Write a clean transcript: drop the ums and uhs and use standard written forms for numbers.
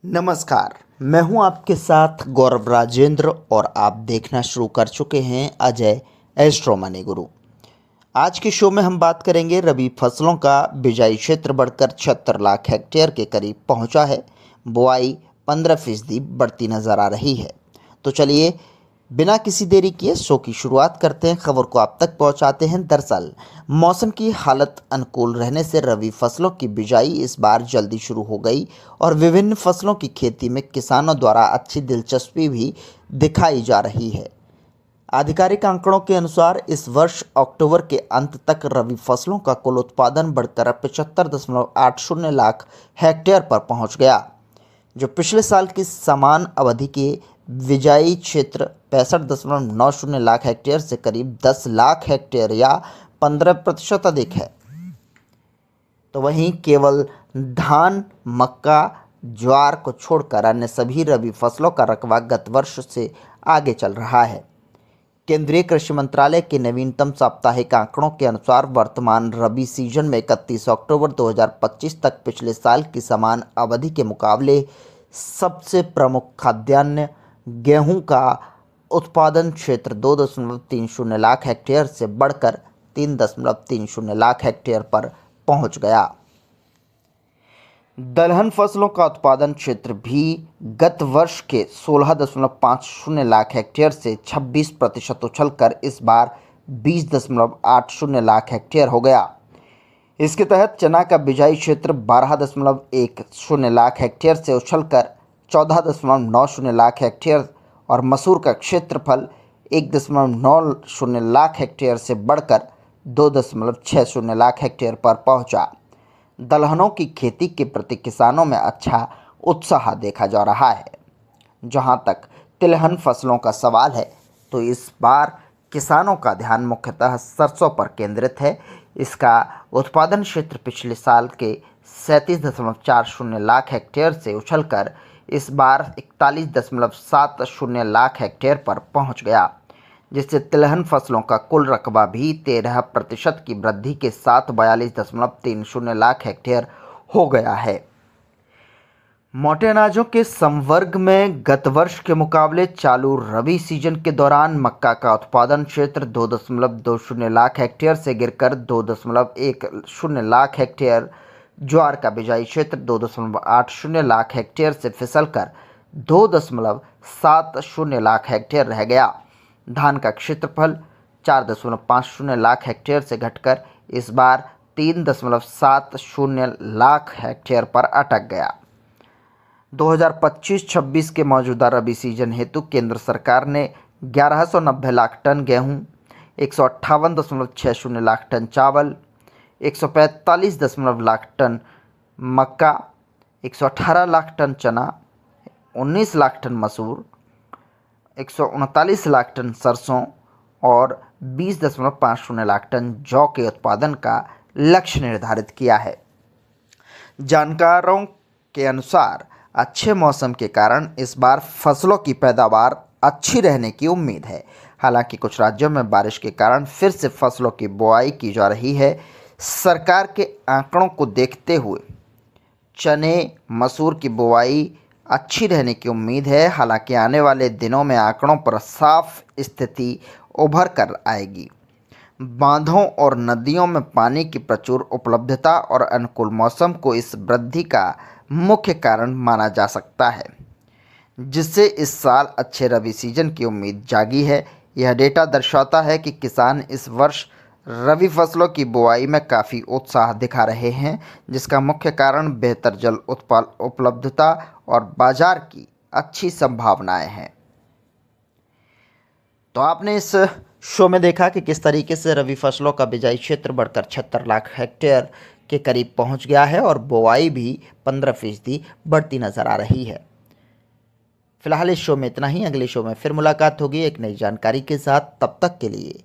नमस्कार। मैं हूं आपके साथ गौरव राजेंद्र और आप देखना शुरू कर चुके हैं अजय एस्ट्रो मनी गुरु। आज के शो में हम बात करेंगे रबी फसलों का बिजाई क्षेत्र बढ़कर 76 लाख हेक्टेयर के करीब पहुंचा है। बुआई 15% बढ़ती नजर आ रही है। तो चलिए बिना किसी देरी किए शो की शुरुआत करते हैं। खबर को आप तक पहुंचाते हैं। दरअसल मौसम की हालत अनुकूल रहने से रबी फसलों की बिजाई इस बार जल्दी शुरू हो गई और विभिन्न फसलों की खेती में किसानों द्वारा अच्छी दिलचस्पी भी दिखाई जा रही है। आधिकारिक आंकड़ों के अनुसार इस वर्ष अक्टूबर के अंत तक रबी फसलों का कुल उत्पादन बढ़कर 75.80 लाख हेक्टेयर पर पहुंच गया, जो पिछले साल की समान अवधि के बिजाई क्षेत्र 65.90 लाख हेक्टेयर से करीब 10 लाख हेक्टेयर या 15% अधिक है। तो वहीं केवल धान, मक्का, ज्वार को छोड़कर अन्य सभी रबी फसलों का रकबा गत वर्ष से आगे चल रहा है। केंद्रीय कृषि मंत्रालय के नवीनतम साप्ताहिक आंकड़ों के अनुसार वर्तमान रबी सीजन में 31 अक्टूबर 2025 तक पिछले साल की समान अवधि के मुकाबले सबसे प्रमुख खाद्यान्न गेहूं का उत्पादन क्षेत्र 2.30 लाख हेक्टेयर से बढ़कर 3.30 लाख हेक्टेयर पर पहुंच गया। दलहन फसलों का उत्पादन क्षेत्र भी गत वर्ष के 16.50 लाख हेक्टेयर से 26% उछलकर इस बार 20.80 लाख हेक्टेयर हो गया। इसके तहत चना का बिजाई क्षेत्र 12.10 लाख हेक्टेयर से उछलकर 14.90 लाख हेक्टेयर और मसूर का क्षेत्रफल 1.90 लाख हेक्टेयर से बढ़कर 2.60 लाख हेक्टेयर पर पहुंचा। दलहनों की खेती के प्रति किसानों में अच्छा उत्साह देखा जा रहा है। जहां तक तिलहन फसलों का सवाल है तो इस बार किसानों का ध्यान मुख्यतः सरसों पर केंद्रित है। इसका उत्पादन क्षेत्र पिछले साल के 37.40 लाख हेक्टेयर से उछलकर इस बार 41.70 लाख हेक्टेयर पर पहुंच गया, जिससे तिलहन फसलों का कुल रकबा भी 13% की वृद्धि के साथ 42.30 लाख हेक्टेयर हो गया है। मोटे अनाजों के संवर्ग में गत वर्ष के मुकाबले चालू रबी सीजन के दौरान मक्का का उत्पादन क्षेत्र 2.20 लाख हेक्टेयर से गिरकर 2.10 लाख हेक्टेयर, ज्वार का बिजाई क्षेत्र 2.80 लाख हेक्टेयर से फिसलकर 2.70 लाख हेक्टेयर रह गया। धान का क्षेत्रफल 4.50 लाख हेक्टेयर से घटकर इस बार 3.70 लाख हेक्टेयर पर अटक गया। 2025-26 के मौजूदा रबी सीजन हेतु केंद्र सरकार ने 1190 लाख टन गेहूं, 158.60 लाख टन चावल, 145 लाख टन मक्का, 118 लाख टन चना, 19 लाख टन मसूर, 139 लाख टन सरसों और 20.50 लाख टन जौ के उत्पादन का लक्ष्य निर्धारित किया है। जानकारों के अनुसार अच्छे मौसम के कारण इस बार फसलों की पैदावार अच्छी रहने की उम्मीद है। हालांकि कुछ राज्यों में बारिश के कारण फिर से फसलों की बुआई की जा रही है। सरकार के आंकड़ों को देखते हुए चने, मसूर की बुआई अच्छी रहने की उम्मीद है। हालांकि आने वाले दिनों में आंकड़ों पर साफ स्थिति उभर कर आएगी। बांधों और नदियों में पानी की प्रचुर उपलब्धता और अनुकूल मौसम को इस वृद्धि का मुख्य कारण माना जा सकता है, जिससे इस साल अच्छे रबी सीजन की उम्मीद जागी है। यह डेटा दर्शाता है कि किसान इस वर्ष रबी फसलों की बुआई में काफ़ी उत्साह दिखा रहे हैं, जिसका मुख्य कारण बेहतर जल उपलब्धता और बाजार की अच्छी संभावनाएं हैं। तो आपने इस शो में देखा कि किस तरीके से रबी फसलों का बिजाई क्षेत्र बढ़कर 76 लाख हेक्टेयर के करीब पहुंच गया है और बुआई भी 15% बढ़ती नजर आ रही है। फिलहाल इस शो में इतना ही। अगले शो में फिर मुलाकात होगी एक नई जानकारी के साथ। तब तक के लिए